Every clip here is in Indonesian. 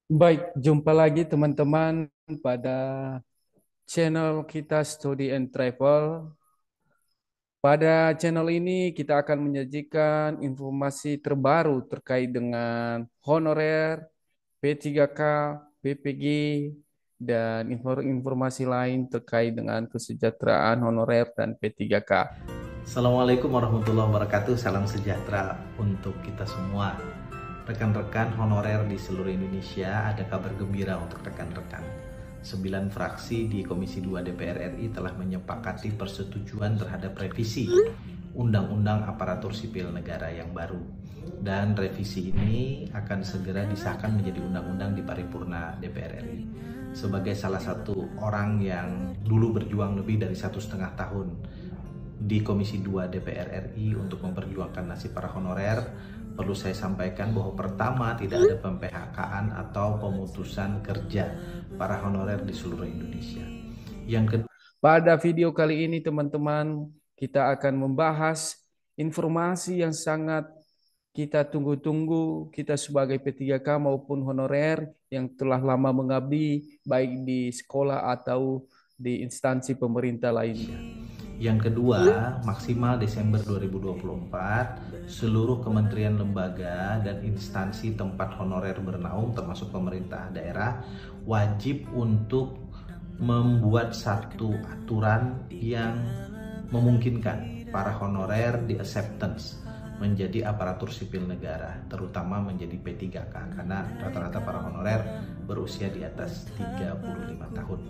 Baik, jumpa lagi teman-teman pada channel kita Study and Travel. Pada channel ini kita akan menyajikan informasi terbaru terkait dengan honorer, P3K, PPG, dan informasi lain terkait dengan kesejahteraan honorer dan P3K. Assalamualaikum warahmatullahi wabarakatuh. Salam sejahtera untuk kita semua. Rekan-rekan honorer di seluruh Indonesia, ada kabar gembira untuk rekan-rekan. 9 fraksi di Komisi 2 DPR RI telah menyepakati persetujuan terhadap revisi Undang-Undang Aparatur Sipil Negara yang baru. Dan revisi ini akan segera disahkan menjadi undang-undang di paripurna DPR RI. Sebagai salah satu orang yang dulu berjuang lebih dari 1,5 tahun di Komisi 2 DPR RI untuk memperjuangkan nasib para honorer, perlu saya sampaikan bahwa pertama, tidak ada pem-PHK-an atau pemutusan kerja para honorer di seluruh Indonesia. Yang kedua, Pada video kali ini teman-teman, kita akan membahas informasi yang sangat kita tunggu-tunggu, kita sebagai P3K maupun honorer yang telah lama mengabdi baik di sekolah atau di instansi pemerintah lainnya. Yang kedua, maksimal Desember 2024, seluruh kementerian, lembaga, dan instansi tempat honorer bernaung termasuk pemerintah daerah wajib untuk membuat satu aturan yang memungkinkan para honorer di acceptance menjadi aparatur sipil negara, terutama menjadi P3K, karena rata-rata para honorer berusia di atas 35 tahun.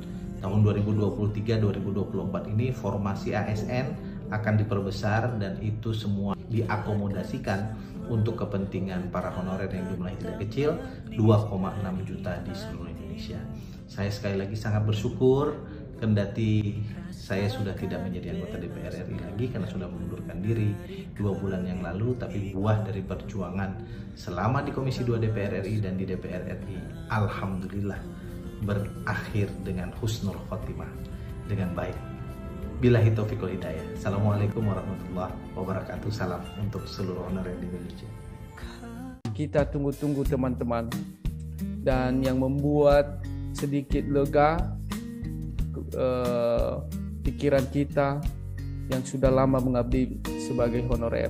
Tahun 2023-2024 ini formasi ASN akan diperbesar dan itu semua diakomodasikan untuk kepentingan para honorer yang jumlahnya tidak kecil, 2,6 juta di seluruh Indonesia. Saya sekali lagi sangat bersyukur, kendati saya sudah tidak menjadi anggota DPR RI lagi karena sudah mengundurkan diri 2 bulan yang lalu, tapi buah dari perjuangan selama di Komisi 2 DPR RI dan di DPR RI, alhamdulillah berakhir dengan husnul khotimah, dengan baik. Billahi taufiq wal hidayah. Assalamualaikum warahmatullahi wabarakatuh. Salam untuk seluruh honorer di Indonesia. Kita tunggu-tunggu teman-teman. Dan yang membuat sedikit lega pikiran kita yang sudah lama mengabdi sebagai honorer.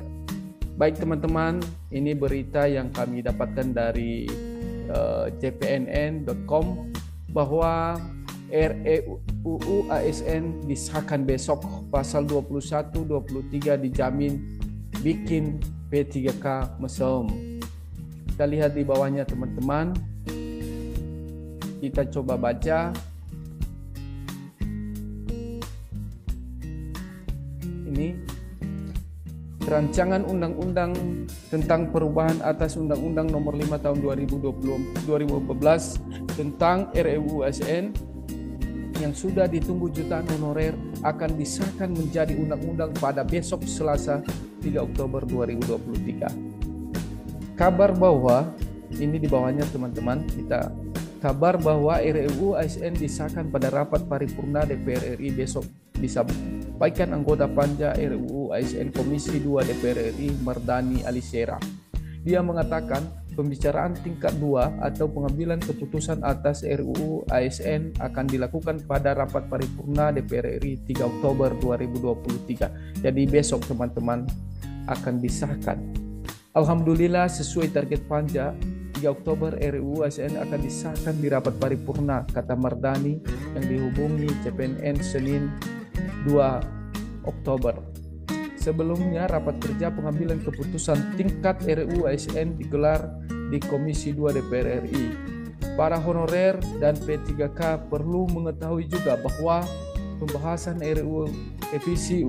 Baik teman-teman, ini berita yang kami dapatkan dari cpnn.com bahwa RUU ASN disahkan besok, pasal 21-23 dijamin bikin P3K mesum. Kita lihat di bawahnya teman-teman, kita coba baca. Ini rancangan undang-undang tentang perubahan atas Undang-Undang Nomor 5 Tahun 2014 tentang RUU ASN yang sudah ditunggu jutaan honorer akan disahkan menjadi undang-undang pada besok Selasa 3 Oktober 2023. Kabar bahwa ini di bawahnya teman-teman, kita kabar bahwa RUU ASN disahkan pada rapat paripurna DPR RI besok disampaikan anggota Panja RUU ASN Komisi 2 DPR RI Mardani Alisera. Dia mengatakan pembicaraan tingkat 2 atau pengambilan keputusan atas RUU ASN akan dilakukan pada rapat paripurna DPR RI 3 Oktober 2023. Jadi besok teman-teman akan disahkan. Alhamdulillah sesuai target Panja, 3 Oktober RUU ASN akan disahkan di rapat paripurna, kata Mardani yang dihubungi CPNN Senin 2 Oktober. Sebelumnya rapat kerja pengambilan keputusan tingkat RUU ASN digelar di Komisi 2 DPR RI. Para honorer dan P3K perlu mengetahui juga bahwa pembahasan RUU revisi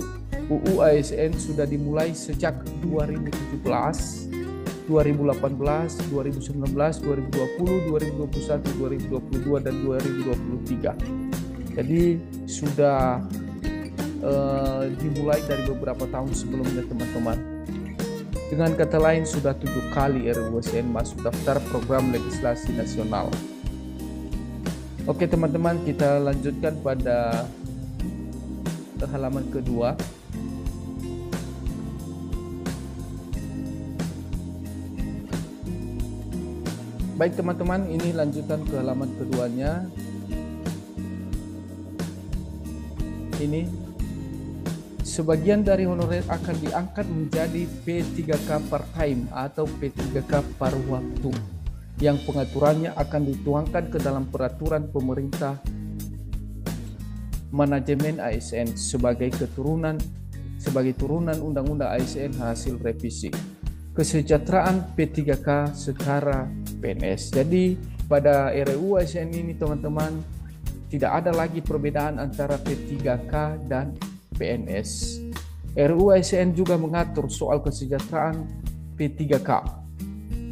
UU ASN sudah dimulai sejak 2017, 2018, 2019, 2020, 2021, 2022, dan 2023. Jadi sudah dimulai dari beberapa tahun sebelumnya teman-teman. Dengan kata lain sudah 7 kali RUU ASN masuk daftar program legislasi nasional. Oke teman-teman, kita lanjutkan pada halaman kedua. Baik teman-teman, ini lanjutan ke halaman keduanya. Ini sebagian dari honorer akan diangkat menjadi P3K part-time atau P3K paruh waktu yang pengaturannya akan dituangkan ke dalam peraturan pemerintah manajemen ASN sebagai turunan Undang-Undang ASN hasil revisi. Kesejahteraan P3K setara PNS. Jadi pada RUU ASN ini teman-teman tidak ada lagi perbedaan antara P3K dan PNS. RUU ASN juga mengatur soal kesejahteraan P3K.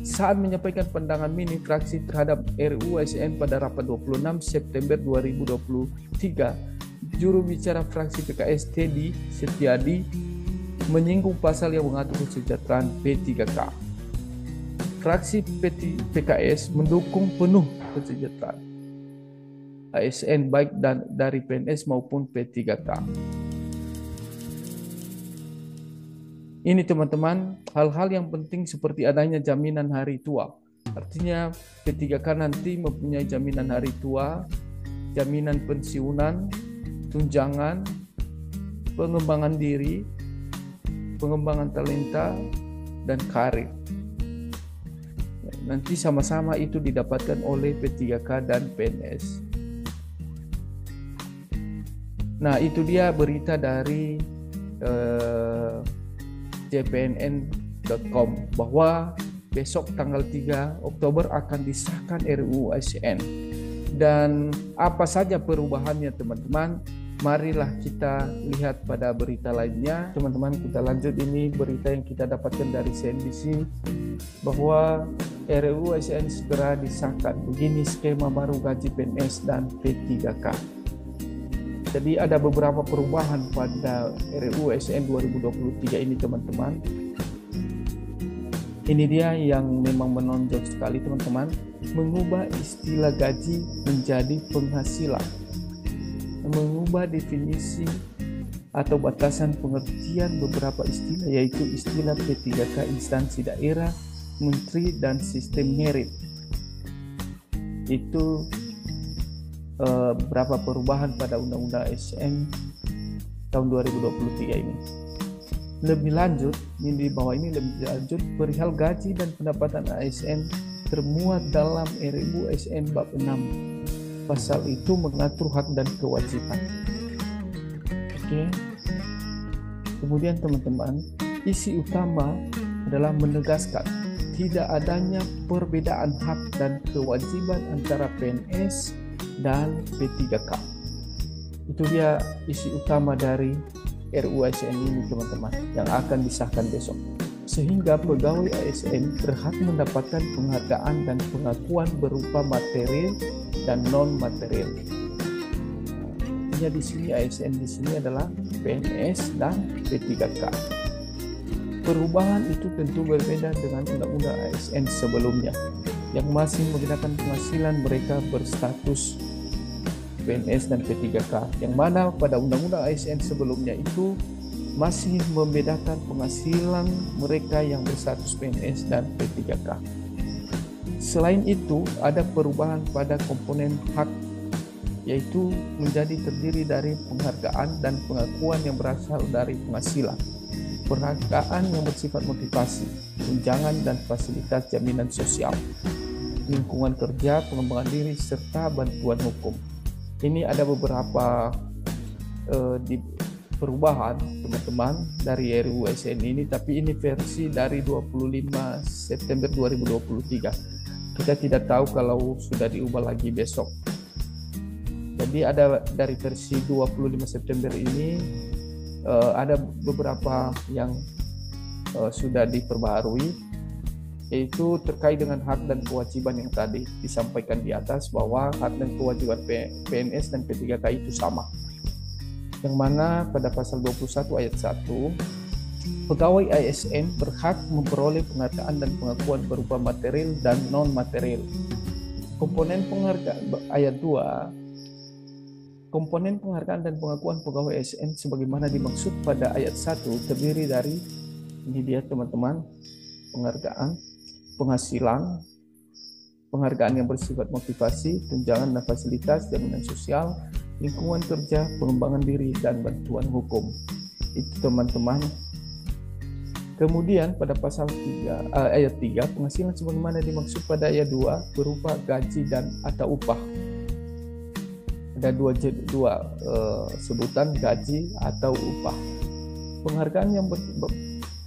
Saat menyampaikan pandangan mini fraksi terhadap RUU ASN pada rapat 26 September 2023, juru bicara fraksi PKS Teddy Setiadi menyinggung pasal yang mengatur kesejahteraan P3K. Fraksi PKS mendukung penuh kesejahteraan ASN baik dari PNS maupun P3K. Ini teman-teman, hal-hal yang penting seperti adanya jaminan hari tua. Artinya P3K nanti mempunyai jaminan hari tua, jaminan pensiunan, tunjangan, pengembangan diri, pengembangan talenta, dan karir. Nanti sama-sama itu didapatkan oleh P3K dan PNS. Nah, itu dia berita dari jpnn.com bahwa besok tanggal 3 Oktober akan disahkan RUU ASN. Dan apa saja perubahannya teman-teman? Marilah kita lihat pada berita lainnya. Teman-teman, kita lanjut. Ini berita yang kita dapatkan dari CNBC bahwa RUU ASN segera disahkan. Begini skema baru gaji PNS dan P3K. Jadi ada beberapa perubahan pada RUU ASN 2023 ini teman-teman. Ini dia yang memang menonjol sekali teman-teman. Mengubah istilah gaji menjadi penghasilan. Mengubah definisi atau batasan pengertian beberapa istilah, yaitu istilah P3K instansi daerah, menteri, dan sistem merit. Itu beberapa perubahan pada Undang-Undang ASN tahun 2023 ini. Lebih lanjut, ini di bawah ini lebih lanjut, perihal gaji dan pendapatan ASN termuat dalam RUU ASN bab 6. Pasal itu mengatur hak dan kewajiban. Oke. Kemudian teman-teman, isi utama adalah menegaskan tidak adanya perbedaan hak dan kewajiban antara PNS dan P3K. Itu dia isi utama dari RUU ASN ini teman-teman yang akan disahkan besok. Sehingga pegawai ASN berhak mendapatkan penghargaan dan pengakuan berupa material dan non material. Artinya di sini ASN di sini adalah PNS dan P3K. Perubahan itu tentu berbeda dengan Undang-Undang ASN sebelumnya yang masih menggunakan penghasilan mereka berstatus PNS dan P3K, yang mana pada Undang-Undang ASN sebelumnya itu masih membedakan penghasilan mereka yang berstatus PNS dan P3K. Selain itu, ada perubahan pada komponen hak, yaitu menjadi terdiri dari penghargaan dan pengakuan yang berasal dari penghasilan, penghargaan yang bersifat motivasi, tunjangan dan fasilitas jaminan sosial, lingkungan kerja, pengembangan diri, serta bantuan hukum. Ini ada beberapa perubahan teman-teman dari RUU ASN ini, tapi ini versi dari 25 September 2023. Kita tidak tahu kalau sudah diubah lagi besok. Jadi ada dari versi 25 September ini ada beberapa yang sudah diperbaharui, yaitu terkait dengan hak dan kewajiban yang tadi disampaikan di atas, bahwa hak dan kewajiban PNS dan P3K itu sama. Yang mana pada pasal 21 ayat 1, pegawai ASN berhak memperoleh penghargaan dan pengakuan berupa material dan non-material. Komponen penghargaan ayat 2, komponen penghargaan dan pengakuan pegawai ASN sebagaimana dimaksud pada ayat 1 terdiri dari, ini dia teman-teman, penghargaan, penghasilan, penghargaan yang bersifat motivasi, tunjangan dan fasilitas, jaminan sosial, lingkungan kerja, pengembangan diri, dan bantuan hukum. Itu teman-teman. Kemudian pada pasal 3, ayat 3, penghasilan sebagaimana dimaksud pada ayat 2 berupa gaji dan atau upah. Ada dua sebutan, gaji atau upah. Penghargaan yang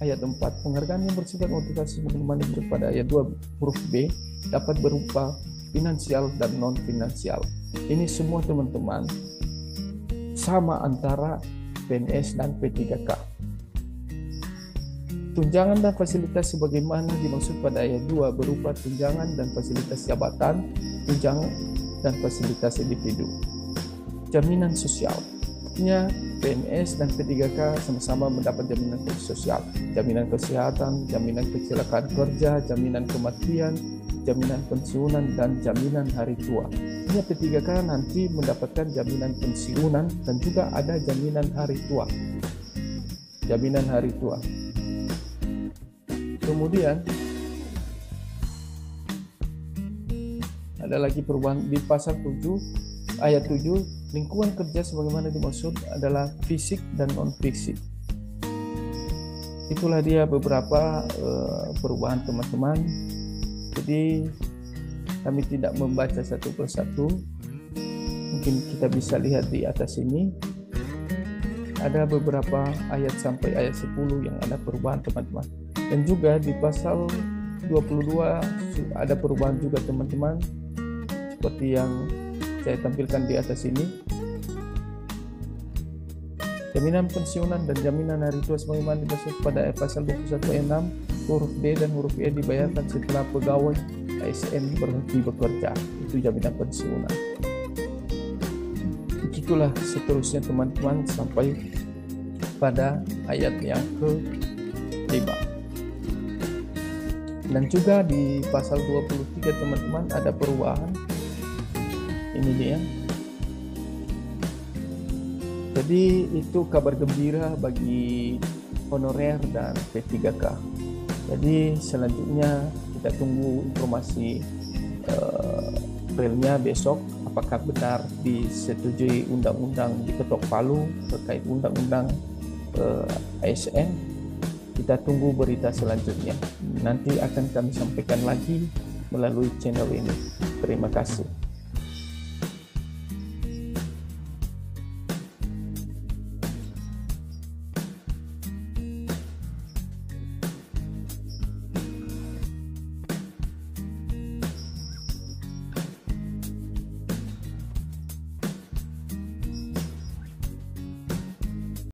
ayat 4, penghargaan yang bersifat motivasi sebagaimana dimaksud pada ayat 2 huruf B dapat berupa finansial dan non-finansial. Ini semua teman-teman sama antara PNS dan P3K. Tunjangan dan fasilitas sebagaimana dimaksud pada ayat 2 berupa tunjangan dan fasilitas jabatan, tunjangan dan fasilitas individu. Jaminan sosial, artinya PNS dan P3K sama-sama mendapat jaminan sosial, jaminan kesehatan, jaminan kecelakaan kerja, jaminan kematian, jaminan pensiunan, dan jaminan hari tua. Ini P3K nanti mendapatkan jaminan pensiunan dan juga ada jaminan hari tua. Jaminan hari tua. Kemudian ada lagi perubahan di pasal 7 ayat 7, lingkungan kerja sebagaimana dimaksud adalah fisik dan non-fisik. Itulah dia beberapa perubahan teman-teman. Jadi kami tidak membaca satu persatu. Mungkin kita bisa lihat di atas ini. Ada beberapa ayat sampai ayat 10 yang ada perubahan teman-teman. Dan juga di pasal 22 ada perubahan juga teman-teman. Seperti yang saya tampilkan di atas ini. Jaminan pensiunan dan jaminan hari tua sebagaimana dimaksud pada pasal 21 ayat 6 huruf D dan huruf E dibayarkan setelah pegawai ASN berhenti bekerja. Itu jaminan pensiunan. Begitulah seterusnya teman-teman sampai pada ayat yang ke-5. Dan juga di pasal 23 teman-teman ada perubahan. Ini dia. Jadi itu kabar gembira bagi honorer dan P3K. Jadi selanjutnya kita tunggu informasi realnya besok, apakah benar disetujui undang-undang diketok palu terkait undang-undang ASN. Kita tunggu berita selanjutnya. Nanti akan kami sampaikan lagi melalui channel ini. Terima kasih.